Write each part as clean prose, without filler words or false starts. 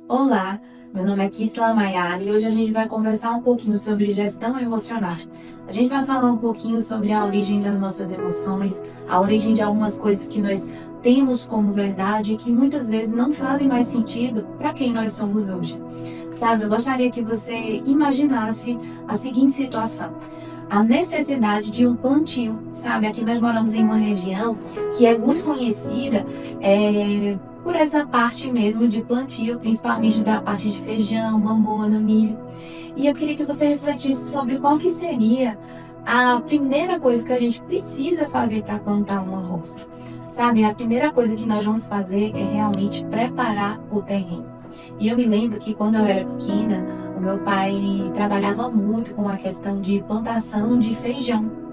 Olá, meu nome é Kisla Maiara e hoje a gente vai conversar um pouquinho sobre gestão emocional. A gente vai falar um pouquinho sobre a origem das nossas emoções, a origem de algumas coisas que nós temos como verdade e que muitas vezes não fazem mais sentido para quem nós somos hoje. Sabe, eu gostaria que você imaginasse a seguinte situação. A necessidade de um plantio, sabe? Aqui nós moramos em uma região que é muito conhecida por essa parte mesmo de plantio, principalmente da parte de feijão, mamona, milho. E eu queria que você refletisse sobre qual que seria a primeira coisa que a gente precisa fazer para plantar uma roça. Sabe, a primeira coisa que nós vamos fazer é realmente preparar o terreno. E eu me lembro que quando eu era pequena, o meu pai trabalhava muito com a questão de plantação de feijão.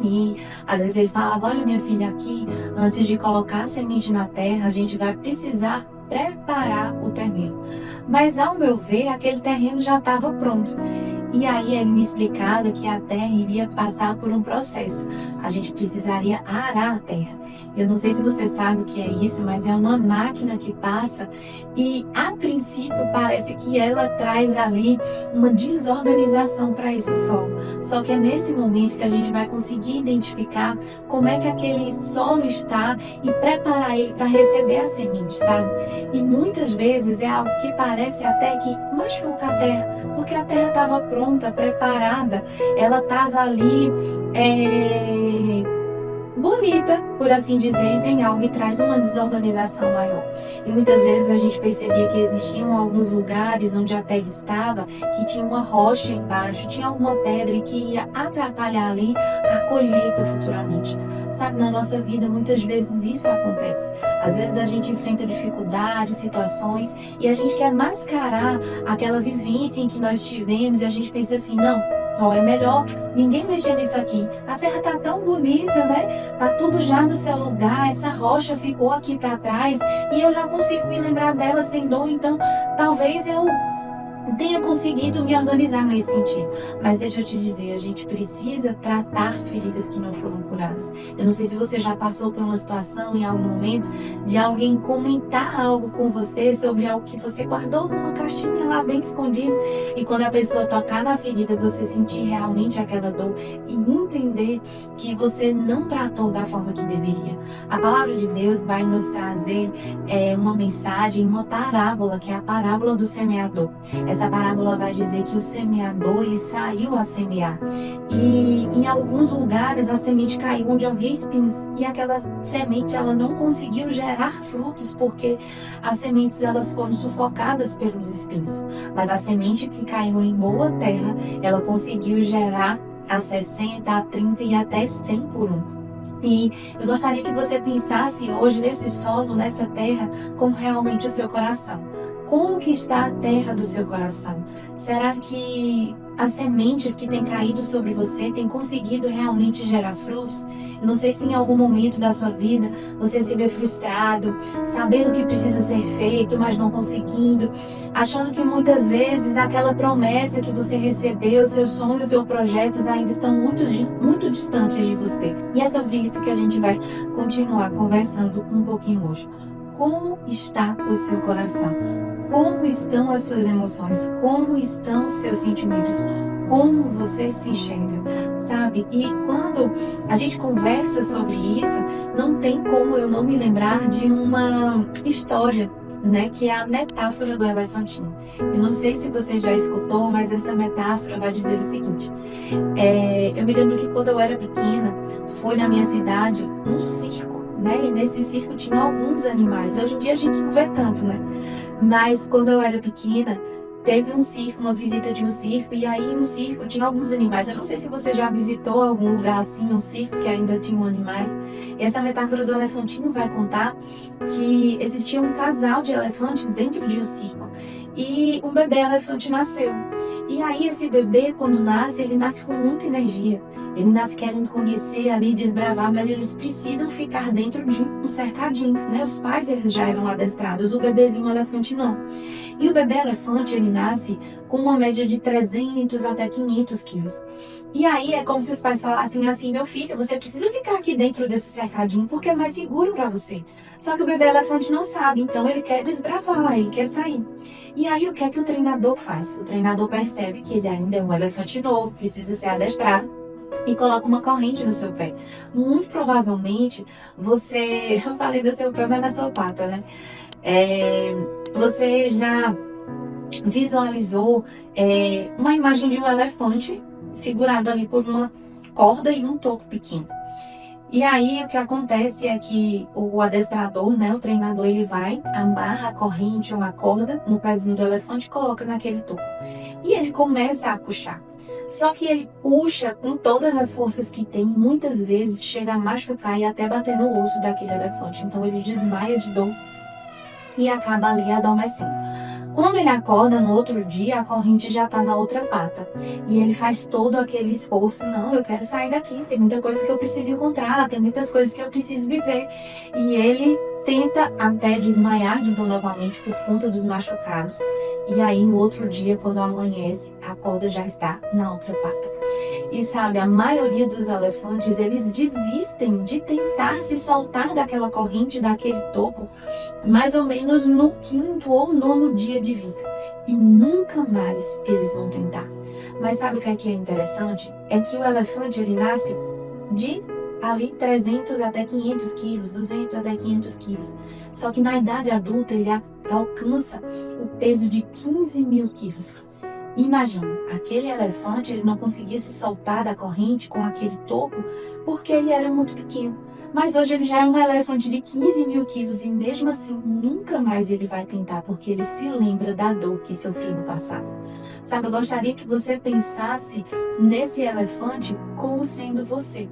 E às vezes ele falava: olha, minha filha, aqui, antes de colocar a semente na terra, a gente vai precisar preparar o terreno. Mas ao meu ver, aquele terreno já estava pronto. E aí ele me explicava que a terra iria passar por um processo. A gente precisaria arar a terra. Eu não sei se você sabe o que é isso, mas é uma máquina que passa e a princípio parece que ela traz ali uma desorganização para esse solo. Só que é nesse momento que a gente vai conseguir identificar como é que aquele solo está e preparar ele para receber a semente, sabe? E muitas vezes é algo que parece até que machuca a terra, porque a terra estava pronta, preparada, ela estava ali bonita, por assim dizer, e vem algo e traz uma desorganização maior. E muitas vezes a gente percebia que existiam alguns lugares onde a terra estava, que tinha uma rocha embaixo, tinha alguma pedra que ia atrapalhar ali a colheita futuramente. Sabe, na nossa vida muitas vezes isso acontece. Às vezes a gente enfrenta dificuldades, situações, e a gente quer mascarar aquela vivência em que nós tivemos, e a gente pensa assim: não, ó, é melhor ninguém mexer nisso aqui. A terra tá tão bonita, né? Tá tudo já no seu lugar. Essa rocha ficou aqui para trás e eu já consigo me lembrar dela sem dor. Então, talvez eu tenha conseguido me organizar nesse sentido. Mas deixa eu te dizer, a gente precisa tratar feridas que não foram curadas. Eu não sei se você já passou por uma situação em algum momento de alguém comentar algo com você sobre algo que você guardou numa caixinha lá bem escondida, e quando a pessoa tocar na ferida, você sentir realmente aquela dor e entender que você não tratou da forma que deveria. A palavra de Deus vai nos trazer uma mensagem, uma parábola, que é a parábola do semeador. Essa parábola vai dizer que o semeador, ele saiu a semear. E em alguns lugares a semente caiu onde havia espinhos. E aquela semente, ela não conseguiu gerar frutos porque as sementes, elas foram sufocadas pelos espinhos. Mas a semente que caiu em boa terra, ela conseguiu gerar a 60, a 30 e até 100 por um. E eu gostaria que você pensasse hoje nesse solo, nessa terra, como realmente o seu coração. Como que está a terra do seu coração? Será que as sementes que têm caído sobre você têm conseguido realmente gerar frutos? Eu não sei se em algum momento da sua vida você se vê frustrado, sabendo que precisa ser feito, mas não conseguindo, achando que muitas vezes aquela promessa que você recebeu, seus sonhos ou projetos ainda estão muito distantes de você. E é sobre isso que a gente vai continuar conversando um pouquinho hoje. Como está o seu coração? Como estão as suas emoções? Como estão os seus sentimentos? Como você se enxerga, sabe? E quando a gente conversa sobre isso, não tem como eu não me lembrar de uma história, né? Que é a metáfora do elefantinho. Eu não sei se você já escutou, mas essa metáfora vai dizer o seguinte. Eu me lembro que quando eu era pequena, foi na minha cidade um circo, né? E nesse circo tinha alguns animais. Hoje em dia a gente não vê tanto, né? Mas quando eu era pequena, teve um circo, uma visita de um circo, e aí no circo tinha alguns animais. Eu não sei se você já visitou algum lugar assim, um circo que ainda tinha animais. E essa metáfora do elefantinho vai contar que existia um casal de elefantes dentro de um circo. E um bebê elefante nasceu. E aí esse bebê, quando nasce, ele nasce com muita energia. Ele nasce querendo conhecer ali, desbravar, mas eles precisam ficar dentro de um cercadinho, né? Os pais, eles já eram adestrados, o bebezinho elefante não. E o bebê elefante, ele nasce com uma média de 300 até 500 quilos. E aí é como se os pais falassem assim: meu filho, você precisa ficar aqui dentro desse cercadinho porque é mais seguro para você. Só que o bebê elefante não sabe, então ele quer desbravar, ele quer sair. E aí o que é que o treinador faz? O treinador percebe que ele ainda é um elefante novo, precisa ser adestrado, e coloca uma corrente no seu pé. Muito provavelmente você, eu falei do seu pé, mas na sua pata, né? Você já visualizou uma imagem de um elefante segurado ali por uma corda e um toco pequeno. E aí o que acontece é que o adestrador, né, o treinador, ele vai, amarra a corrente ou a corda no pezinho do elefante e coloca naquele toco. E ele começa a puxar. Só que ele puxa com todas as forças que tem, muitas vezes chega a machucar e até bater no osso daquele elefante. Então ele desmaia de dor e acaba ali adormecendo. Quando ele acorda no outro dia, a corrente já está na outra pata. E ele faz todo aquele esforço. Não, eu quero sair daqui, tem muita coisa que eu preciso encontrar, tem muitas coisas que eu preciso viver. E ele tenta até desmaiar de dor novamente por conta dos machucados. E aí no outro dia, quando amanhece, a corda já está na outra pata. E sabe, a maioria dos elefantes, eles desistem de tentar se soltar daquela corrente, daquele toco, mais ou menos no 5º ou 9º dia de vida. E nunca mais eles vão tentar. Mas sabe o que é interessante? É que o elefante, ele nasce de ali 300 até 500 quilos, 200 até 500 quilos. Só que na idade adulta ele alcança o peso de 15 mil quilos. Imagina, aquele elefante, ele não conseguia se soltar da corrente com aquele toco porque ele era muito pequeno. Mas hoje ele já é um elefante de 15 mil quilos e mesmo assim nunca mais ele vai tentar porque ele se lembra da dor que sofreu no passado. Sabe, eu gostaria que você pensasse nesse elefante como sendo você.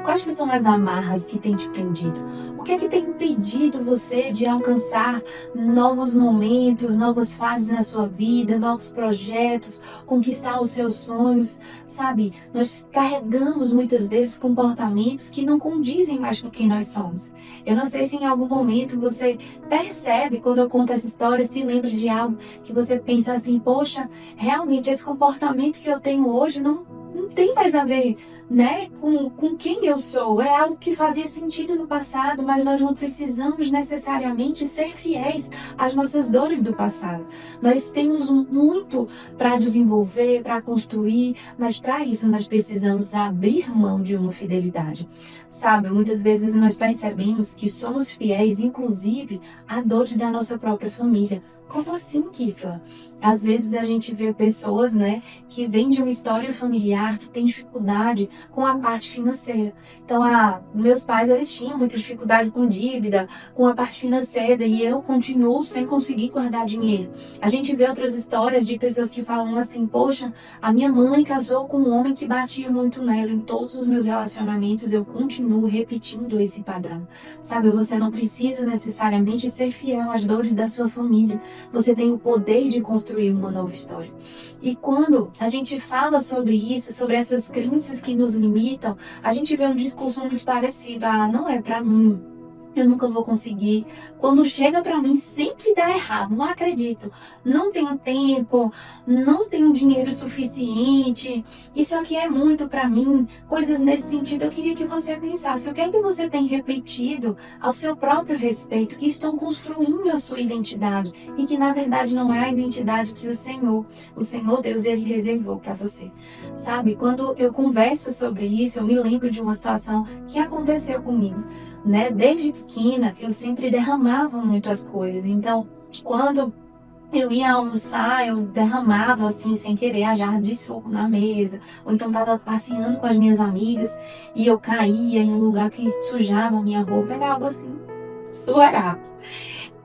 Quais que são as amarras que tem te prendido? O que é que tem impedido você de alcançar novos momentos, novas fases na sua vida, novos projetos, conquistar os seus sonhos? Sabe, nós carregamos muitas vezes comportamentos que não condizem mais com quem nós somos. Eu não sei se em algum momento você percebe, quando eu conto essa história, se lembra de algo que você pensa assim: poxa, realmente esse comportamento que eu tenho hoje não tem mais a ver, né, com quem eu sou. É algo que fazia sentido no passado, mas nós não precisamos necessariamente ser fiéis às nossas dores do passado. Nós temos muito para desenvolver, para construir, mas para isso nós precisamos abrir mão de uma fidelidade. Sabe, muitas vezes nós percebemos que somos fiéis, inclusive, a dores da nossa própria família. Como assim, Kissla? Às vezes a gente vê pessoas, né, que vêm de uma história familiar, que tem dificuldade com a parte financeira. Então, meus pais, eles tinham muita dificuldade com dívida, com a parte financeira, e eu continuo sem conseguir guardar dinheiro. A gente vê outras histórias de pessoas que falam assim: poxa, a minha mãe casou com um homem que batia muito nela. Em todos os meus relacionamentos eu continuo repetindo esse padrão. Sabe, você não precisa necessariamente ser fiel às dores da sua família. Você tem o poder de construir uma nova história. E quando a gente fala sobre isso, sobre essas crenças que nos limitam, a gente vê um discurso muito parecido: não é pra mim, eu nunca vou conseguir. Quando chega pra mim, sempre dá errado. Não acredito. Não tenho tempo, não tenho dinheiro suficiente. Isso aqui é muito pra mim. Coisas nesse sentido. Eu queria que você pensasse: o que é que você tem repetido ao seu próprio respeito, que estão construindo a sua identidade e que na verdade não é a identidade que o Senhor Deus, ele reservou pra você. Sabe, quando eu converso sobre isso, eu me lembro de uma situação que aconteceu comigo. Né? Desde pequena, eu sempre derramava muito as coisas. Então, quando eu ia almoçar, eu derramava assim, sem querer, a jarra de suco na mesa. Ou então estava passeando com as minhas amigas e eu caía em um lugar que sujava a minha roupa. Era algo assim, surreal.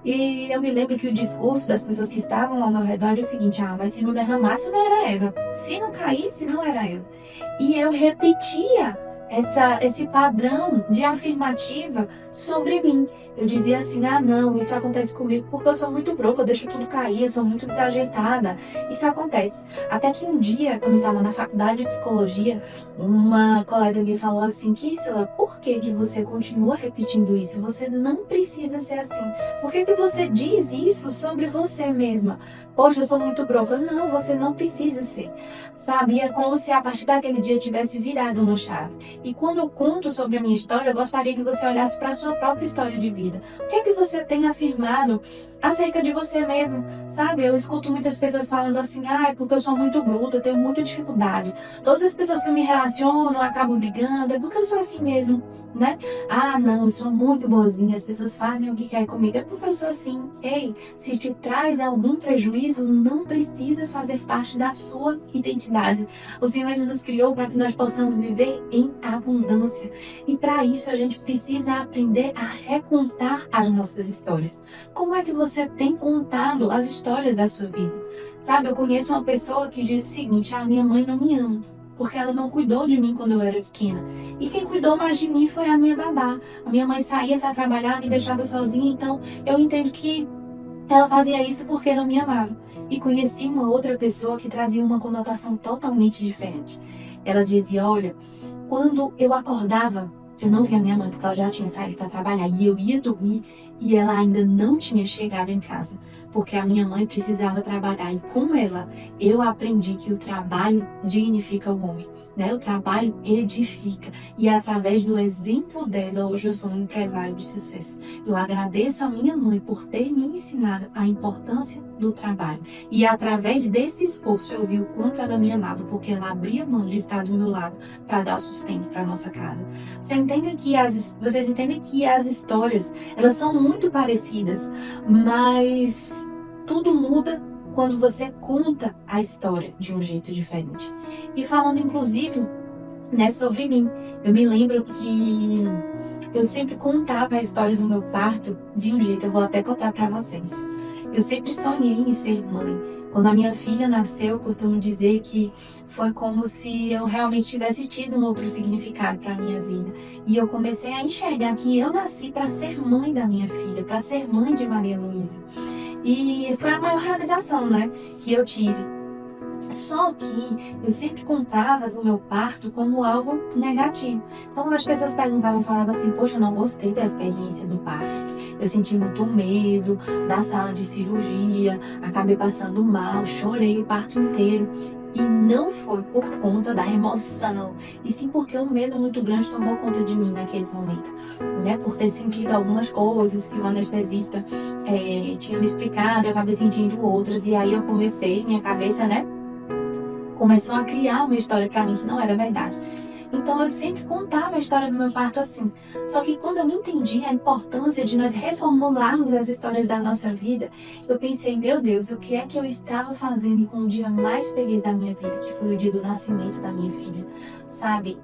E eu me lembro que o discurso das pessoas que estavam ao meu redor era o seguinte: mas se não derramasse, não era ela. Se não caísse, não era ela. E eu repetia esse padrão de afirmativa sobre mim. Eu dizia assim, ah não, isso acontece comigo porque eu sou muito broca, eu deixo tudo cair, eu sou muito desajeitada. Isso acontece. Até que um dia, quando eu estava na faculdade de psicologia, uma colega me falou assim, Kissela, por que que você continua repetindo isso? Você não precisa ser assim. Por que que você diz isso sobre você mesma? Poxa, eu sou muito broca. Não, você não precisa ser. Sabe? É como se a partir daquele dia tivesse virado uma chave. E quando eu conto sobre a minha história, eu gostaria que você olhasse para a sua própria história de vida. O que é que você tem afirmado acerca de você mesmo? Sabe? Eu escuto muitas pessoas falando assim, ah, é porque eu sou muito bruta, eu tenho muita dificuldade. Todas as pessoas que eu me relaciono acabam brigando, é porque eu sou assim mesmo, né? Ah, não, eu sou muito boazinha, as pessoas fazem o que querem comigo, é porque eu sou assim. Ei, se te traz algum prejuízo, não precisa fazer parte da sua identidade. O Senhor, Ele nos criou para que nós possamos viver em abundância. E para isso a gente precisa aprender a recontar as nossas histórias. Como é que você tem contado as histórias da sua vida? Sabe, eu conheço uma pessoa que diz o seguinte, ah, minha mãe não me ama, porque ela não cuidou de mim quando eu era pequena. E quem cuidou mais de mim foi a minha babá. A minha mãe saía para trabalhar, me deixava sozinha, então eu entendo que ela fazia isso porque não me amava. E conheci uma outra pessoa que trazia uma conotação totalmente diferente. Ela dizia, olha, quando eu acordava, eu não via minha mãe porque ela já tinha saído para trabalhar e eu ia dormir e ela ainda não tinha chegado em casa, porque a minha mãe precisava trabalhar e com ela eu aprendi que o trabalho dignifica o homem, né? O trabalho edifica e através do exemplo dela hoje eu sou um empresário de sucesso. Eu agradeço a minha mãe por ter me ensinado a importância do trabalho e através desse esforço eu vi o quanto ela me amava, porque ela abria mão de estar do meu lado para dar o sustento para nossa casa. Vocês entendem que as histórias, elas são muito parecidas, mas tudo muda quando você conta a história de um jeito diferente. E falando inclusive, né, sobre mim, eu me lembro que eu sempre contava a história do meu parto de um jeito, eu vou até contar para vocês. Eu sempre sonhei em ser mãe. Quando a minha filha nasceu, eu costumo dizer que foi como se eu realmente tivesse tido um outro significado para a minha vida. E eu comecei a enxergar que eu nasci para ser mãe da minha filha, para ser mãe de Maria Luísa. E foi a maior realização, né, que eu tive. Só que eu sempre contava do meu parto como algo negativo. Então, quando as pessoas perguntavam, eu falava assim, poxa, eu não gostei da experiência do parto. Eu senti muito medo da sala de cirurgia, acabei passando mal, chorei o parto inteiro. E não foi por conta da emoção, e sim porque um medo muito grande tomou conta de mim naquele momento, né? Por ter sentido algumas coisas que o anestesista tinha me explicado, eu acabei sentindo outras, e aí eu comecei, minha cabeça, né, começou a criar uma história para mim que não era verdade. Então eu sempre contava a história do meu parto assim. Só que quando eu entendi a importância de nós reformularmos as histórias da nossa vida, eu pensei, meu Deus, o que é que eu estava fazendo com o dia mais feliz da minha vida, que foi o dia do nascimento da minha filha. Sabe,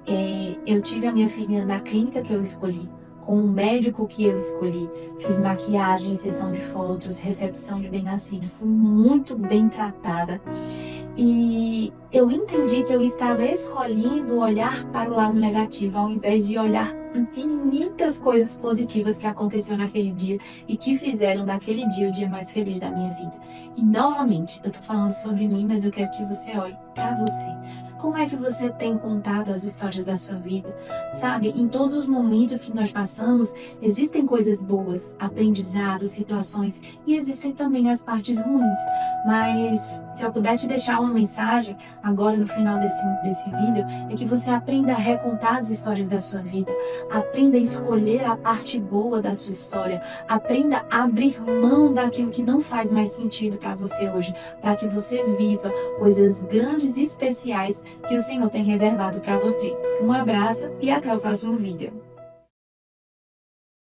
eu tive a minha filha na clínica que eu escolhi, com o médico que eu escolhi. Fiz maquiagem, sessão de fotos, recepção de bem-nascido. Fui muito bem tratada. E eu entendi que eu estava escolhendo olhar para o lado negativo, ao invés de olhar infinitas coisas positivas que aconteceram naquele dia e que fizeram daquele dia o dia mais feliz da minha vida. E novamente, eu tô falando sobre mim, mas eu quero que você olhe para você. Como é que você tem contado as histórias da sua vida? Sabe, em todos os momentos que nós passamos, existem coisas boas, aprendizados, situações, e existem também as partes ruins. Mas se eu puder te deixar uma mensagem agora no final desse vídeo, é que você aprenda a recontar as histórias da sua vida, aprenda a escolher a parte boa da sua história, aprenda a abrir mão daquilo que não faz mais sentido para você hoje, para que você viva coisas grandes e especiais que o Senhor tem reservado para você. Um abraço e até o próximo vídeo.